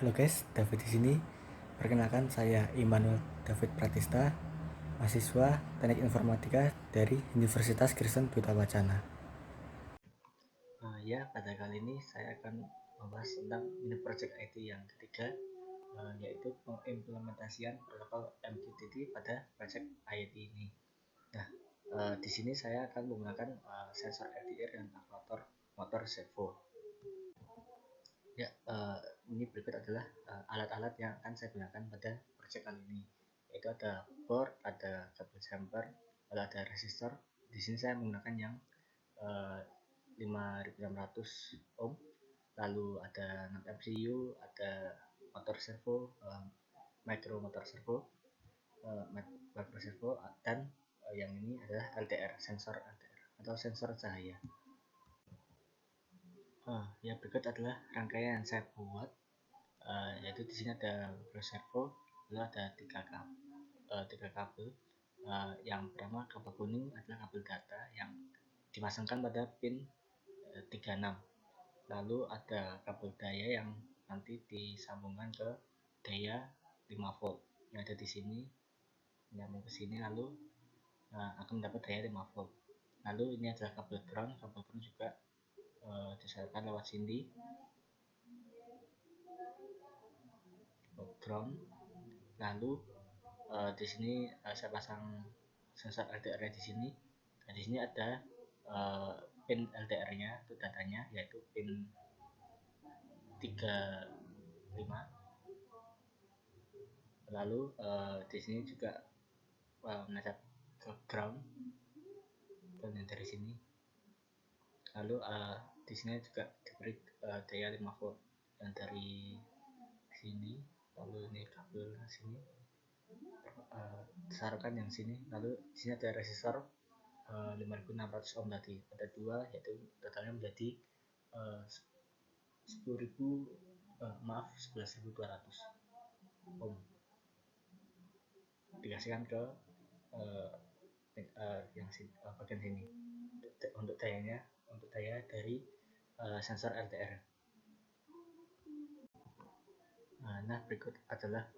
Halo guys, David di sini. Perkenalkan saya Immanuel David Pratista, mahasiswa Teknik Informatika dari Universitas Kristen Duta Wacana. Pada kali ini saya akan membahas tentang mini project IT yang ketiga, yaitu pengimplementasian protokol MQTT pada project IT ini. Di sini saya akan menggunakan sensor LDR dan aktuator motor servo. Ini berikut adalah alat-alat yang akan saya gunakan pada project kali ini, yaitu ada board, ada kabel jumper, lalu ada resistor. Di sini saya menggunakan yang 5600 ohm, lalu ada 6 MCU, ada motor servo, micro motor servo, micro servo, dan yang ini adalah LDR, sensor LDR atau sensor cahaya. Berikut adalah rangkaian yang saya buat, yaitu di sini ada servo, lalu ada tiga kabel. Yang pertama, kabel kuning adalah kabel data yang dipasangkan pada pin 36. Lalu ada kabel daya yang nanti disambungkan ke daya 5 volt yang ada di sini, nyambung ke sini, lalu akan mendapat daya 5 volt. Lalu ini adalah kabel ground juga disalurkan lewat sini, ground. Lalu di sini saya pasang sensor LDR di sini. Nah, di sini ada pin LDR-nya, itu datanya, yaitu pin 35. Lalu di sini juga menghadap ke ground, dan yang dari sini. Lalu di sini juga diberi daya 5 volt yang dari sini. Lalu ini kabel sini disarkan yang sini. Lalu di sini ada resistor 5600 ohm tadi, ada dua, yaitu totalnya menjadi 11.200 ohm, dikasihkan ke yang sini, bagian sini, untuk daya dari sensor LDR. Nah, berikut adalah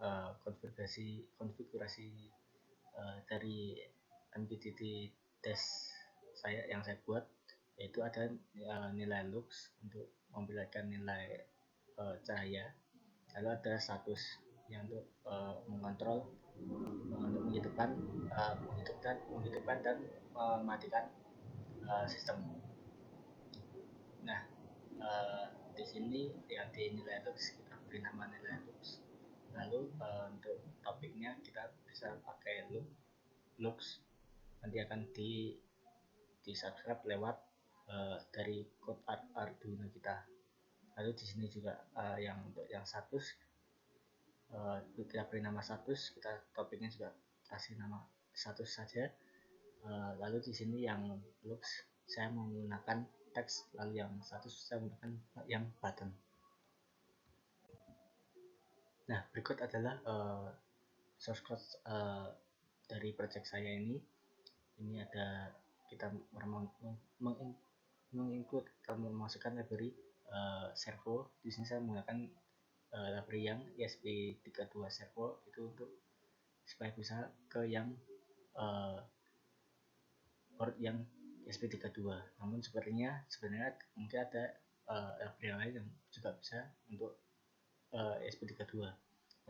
konfigurasi dari MQTT dash yang saya buat, yaitu ada nilai lux untuk memperlihatkan nilai cahaya, lalu ada status yang untuk mengontrol, untuk menghidupkan dan mematikan sistem. Nah, di sini yang di nilai lux kita beri nama nilai lux. Lalu untuk topiknya kita bisa pakai lux, nanti akan di subscribe lewat dari code Arduino kita. Lalu di sini juga yang untuk yang status, kita beri nama status, kita topiknya juga kasih nama status saja. Lalu di sini yang lux saya menggunakan teks, lalu yang status saya menggunakan yang button. Nah, berikut adalah source code dari project saya ini. Ini ada, kita menginclude atau memasukkan library servo. Di sini saya menggunakan library yang ESP32 servo, itu untuk supaya bisa ke yang port yang ESP32. Namun sebenarnya mungkin ada library yang lain yang juga bisa untuk ESP32.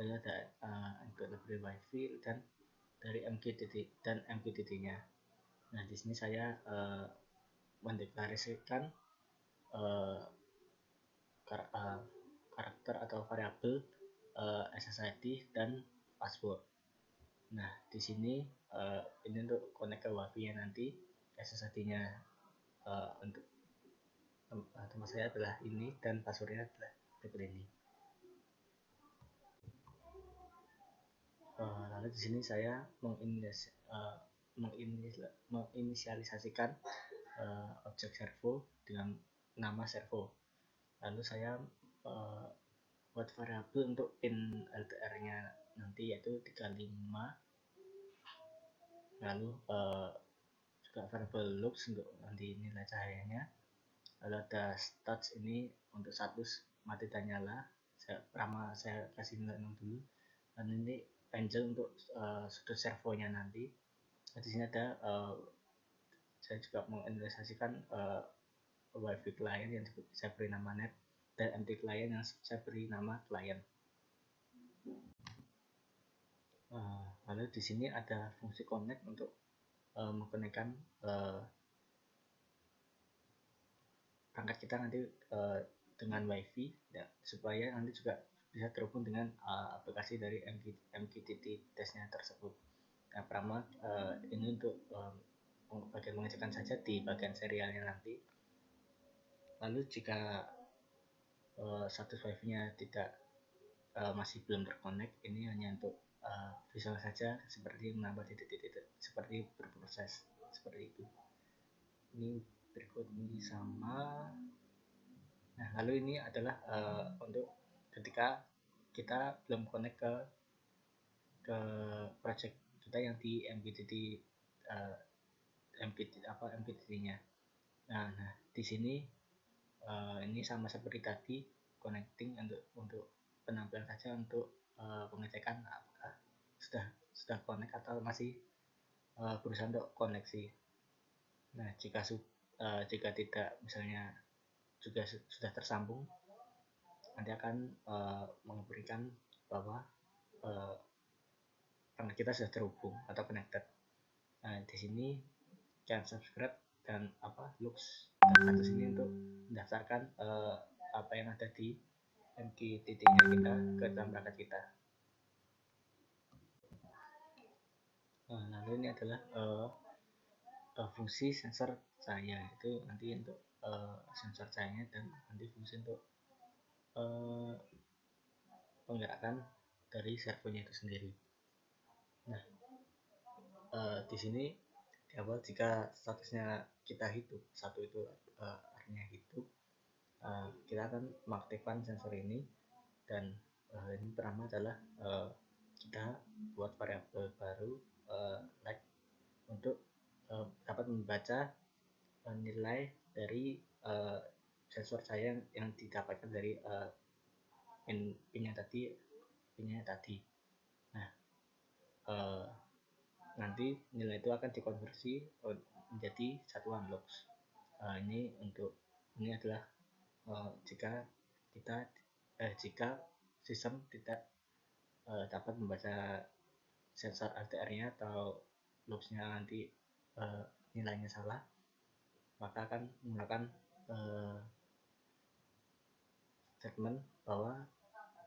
Lalu ada untuk library WiFi dan dari MQTT-nya. Nah, di sini saya mendeklarasikan karakter atau variabel SSID dan password. Nah, di sini ini untuk connect ke WiFi-nya nanti. SSID-nya untuk tempat saya adalah ini, dan passwordnya adalah seperti ini. Lalu di sini saya menginisialisasikan objek servo dengan nama servo. Lalu saya buat variabel untuk pin LDR-nya nanti, yaitu 35. Lalu juga variabel lux untuk nanti nilai cahayanya. Lalu ada stats ini untuk status mati dan nyala, saya kasih nilai 6 dulu. Dan ini angel untuk sudut servonya nanti. Nah, di sini ada saya juga menginvestasikan wifi client yang saya beri nama net, dan empty client yang saya beri nama client. Lalu di sini ada fungsi connect untuk mengkonekkan perangkat kita nanti dengan wifi ya, supaya nanti juga bisa terhubung dengan aplikasi dari MQTT testnya tersebut. Nah, pertama ini untuk bagian mengecekkan saja di bagian serialnya nanti. Lalu jika status wifi-nya tidak masih belum terkonek, ini hanya untuk visual saja, seperti menambah titik-titik, seperti berproses seperti itu. Ini berikut ini sama. Nah, lalu ini adalah untuk ketika kita belum connect ke project kita yang di MQTT-nya. Nah, di sini ini sama seperti tadi, connecting untuk penampilan saja, untuk pengecekan apakah sudah connect atau masih berusaha untuk koneksi. Nah, jika tidak, misalnya juga sudah tersambung, nanti akan memberikan bahwa perangkat kita sudah terhubung atau connected. Nah, di sini jangan subscribe dan looks dan status ini untuk mendaftarkan apa yang ada di MQTT-nya kita ke dalam perangkat kita. Lalu ini adalah fungsi sensor cahaya, itu nanti untuk sensor cahayanya, dan nanti fungsi untuk penggerakan dari servonya itu sendiri. Nah, di sini di awal jika statusnya kita hidup, satu itu artinya hidup, kita akan mengaktifkan sensor ini. Dan ini pertama adalah kita buat variabel baru like untuk dapat membaca nilai dari sensor cahaya yang didapatkan dari pinnya tadi. Nah, nanti nilai itu akan dikonversi menjadi satuan lux. Ini adalah jika sistem tidak dapat membaca sensor LTR-nya atau lux-nya nanti nilainya salah, maka akan menggunakan statement bahwa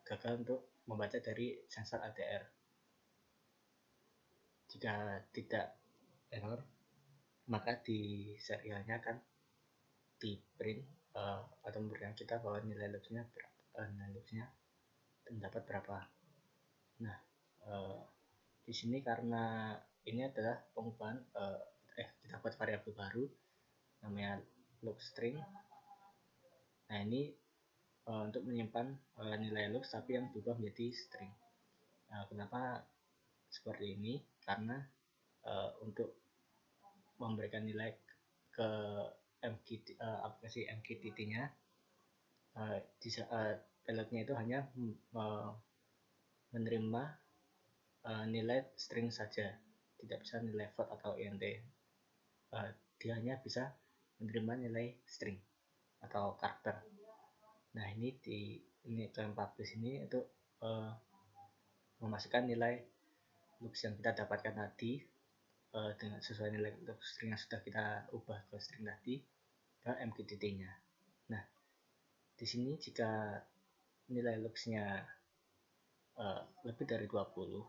gagal untuk membaca dari sensor LTR. Jika tidak error, maka di serialnya akan di print atau memberikan kita bahwa nilai luxnya terdapat berapa. Nah, di sini karena ini adalah pengubahan kita buat variabel baru namanya lux string. Nah, ini untuk menyimpan nilai lux tapi yang berubah menjadi string. Nah, kenapa seperti ini? Karena untuk memberikan nilai ke aplikasi MQTT-nya, payload-nya itu hanya menerima nilai string saja, tidak bisa nilai float atau int. Dia hanya bisa menerima nilai string atau karakter. Nah, ini claim publish ini untuk memasukkan nilai lux yang kita dapatkan tadi dengan sesuai nilai lux string yang sudah kita ubah ke string tadi ke MQTT-nya. Nah, di sini jika nilai lux-nya lebih dari 20,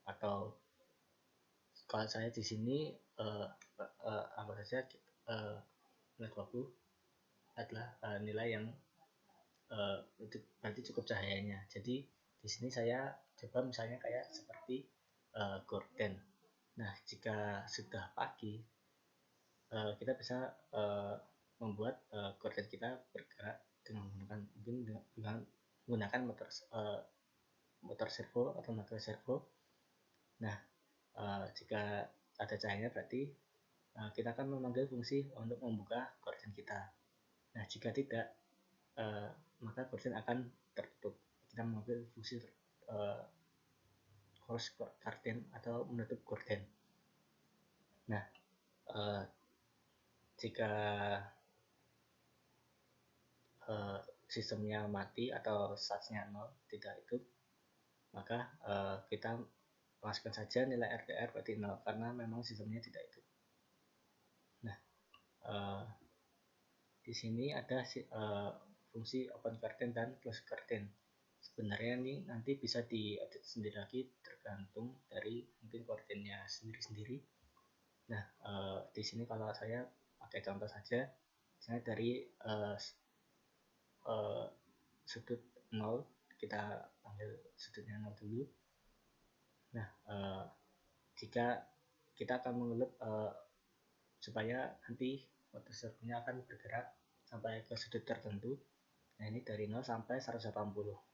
atau kalau saya di sini anggap saja nilai 20 adalah nilai yang berarti cukup cahayanya. Jadi di sini saya coba misalnya kayak seperti gorden. Nah, jika sudah pagi, kita bisa membuat gorden kita bergerak dengan menggunakan motor servo atau motor servo. Nah, jika ada cahayanya berarti kita akan memanggil fungsi untuk membuka gorden kita. Nah, jika tidak, maka gorden akan tertutup. kita mengambil fungsi close gorden atau menutup gorden. Nah, jika sistemnya mati atau statusnya 0 tidak hidup, maka kita masukkan saja nilai RDR berarti 0 karena memang sistemnya tidak hidup. Nah, di sini ada fungsi open curtain dan close curtain. Sebenarnya ini nanti bisa diedit sendiri lagi tergantung dari mungkin coordinatenya sendiri-sendiri. Nah, di sini kalau saya pakai contoh saja, misalnya dari sudut 0 kita ambil sudutnya 0 dulu. Nah, jika kita akan mengelup supaya nanti water servonya akan bergerak sampai ke sudut tertentu. Nah, ini dari 0 sampai 180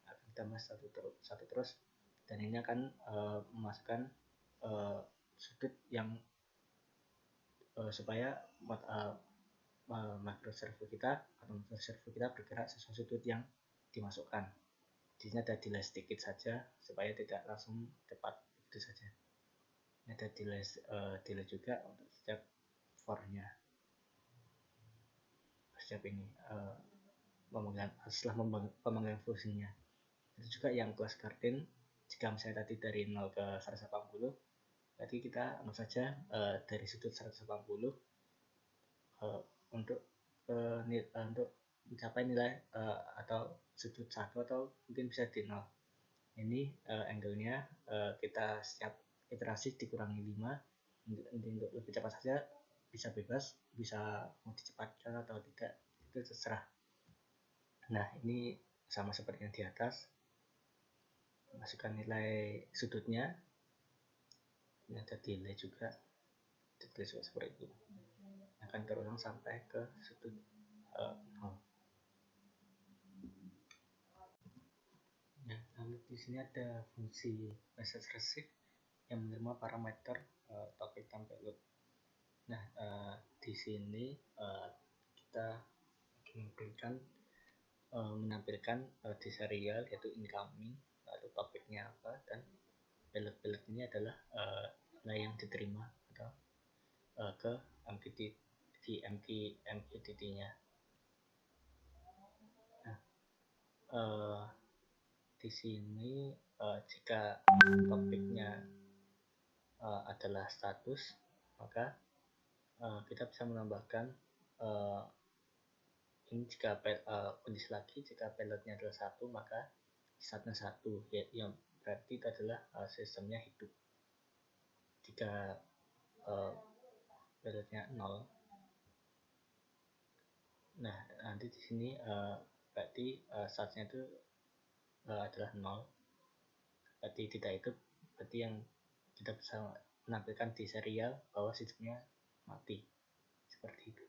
akan ditambah satu terus, dan ini akan memasukkan sudut yang supaya macro servo kita atau motor servo kita bergerak sesuai sudut yang dimasukkan. Di sini ada delay sedikit saja supaya tidak langsung tepat itu saja. Ini ada delay juga untuk setiap for-nya. Setiap ini setelah pemanggilan fungsinya. Itu juga yang close curtain, jika misalnya tadi dari 0 ke 180, berarti kita anggap saja dari sudut 180 untuk mencapai nilai atau sudut 1 atau mungkin bisa di 0. Ini angle-nya kita setiap iterasi dikurangi 5. Untuk lebih cepat saja bisa bebas, bisa mau dicepatkan atau tidak, itu terserah. Nah, ini sama seperti yang di atas, masukkan nilai sudutnya. Ini ada delay juga seperti itu, akan terulang sampai ke sudut 0. Nah, lalu di sini ada fungsi message receive yang menerima parameter topik dan payload. Nah, di sini kita menampilkan di serial yaitu incoming, lalu topiknya apa, dan payload ini adalah nilai yang diterima atau ke MQTT-nya. Nah, di sini jika topiknya adalah status, maka kita bisa menambahkan ini jika kondisi lagi, jika payloadnya adalah 1, maka startnya 1, yang berarti itu adalah sistemnya hidup. Jika payloadnya 0, nah nanti di sini berarti startnya itu adalah 0, berarti tidak hidup, berarti yang kita bisa menampilkan di serial bahwa sistemnya mati, seperti itu.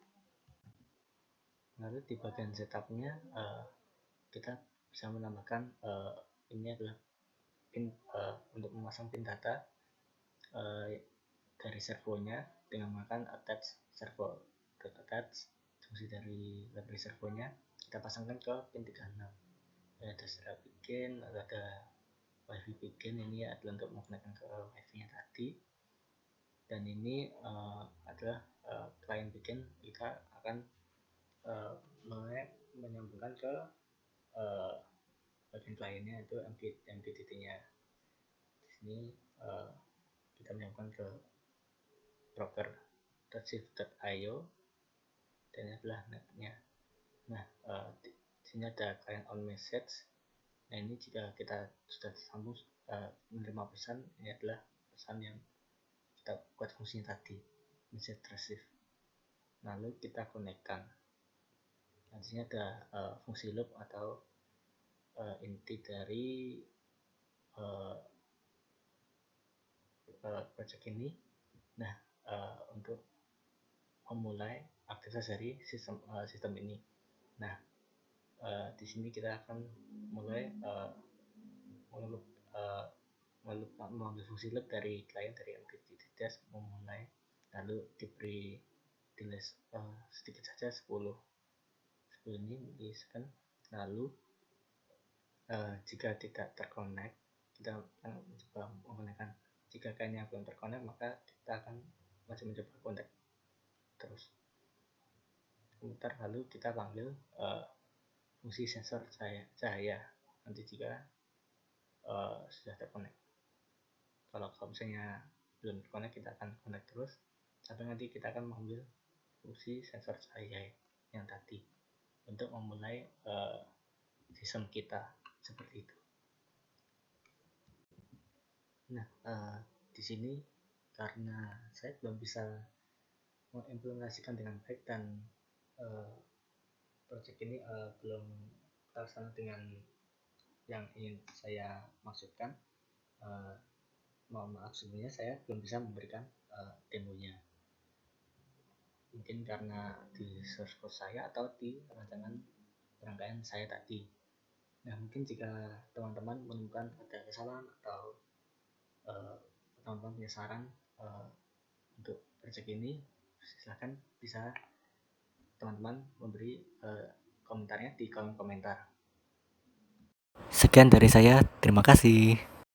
Lalu di bagian setupnya kita bisa menambahkan ini adalah pin untuk memasang pin data dari servonya dengan menggunakan attach servo attach. Fungsi dari library servonya kita pasangkan ke pin 36. Ada serial begin, ada wifi begin, ini adalah untuk menggunakan ke wifi nya tadi, dan ini adalah client begin, kita akan menyambungkan ke bagian kliennya itu MQTT-nya. Di sini kita menyambungkan ke broker.shift.io, dan ini adalah netnya. Nah, di sini ada client on message. Nah, ini jika kita sudah sambung menerima pesan, ini adalah pesan yang kita buat fungsinya tadi, message receive. Lalu kita konekkan. Nah, di sini ada fungsi loop atau inti dari project ini. Nah, untuk memulai aktivitas dari sistem ini. Nah, di sini kita akan mulai mengambil fungsi loop dari klien dari MQTT dash memulai, lalu diberi delay sedikit saja 10 ini diisikan, lalu Jika tidak terkonek, kita mencoba menggunakan, jika kayaknya belum terkonek, maka kita akan masih mencoba kontak terus komputer, lalu kita panggil fungsi sensor cahaya. Nanti jika sudah terkonek, kalau misalnya belum terkonek, kita akan connect terus sampai nanti kita akan mengambil fungsi sensor cahaya yang tadi untuk memulai sistem kita, seperti itu. Nah, di sini karena saya belum bisa mengimplementasikan dengan baik dan project ini belum terlaksana dengan yang ingin saya maksudkan, mohon maaf sebelumnya saya belum bisa memberikan demonya, mungkin karena di source code saya atau di rancangan rangkaian saya tadi. Nah, mungkin jika teman-teman menemukan ada kesalahan atau teman-teman punya saran untuk project ini, silahkan bisa teman-teman memberi komentarnya di kolom komentar. Sekian dari saya, terima kasih.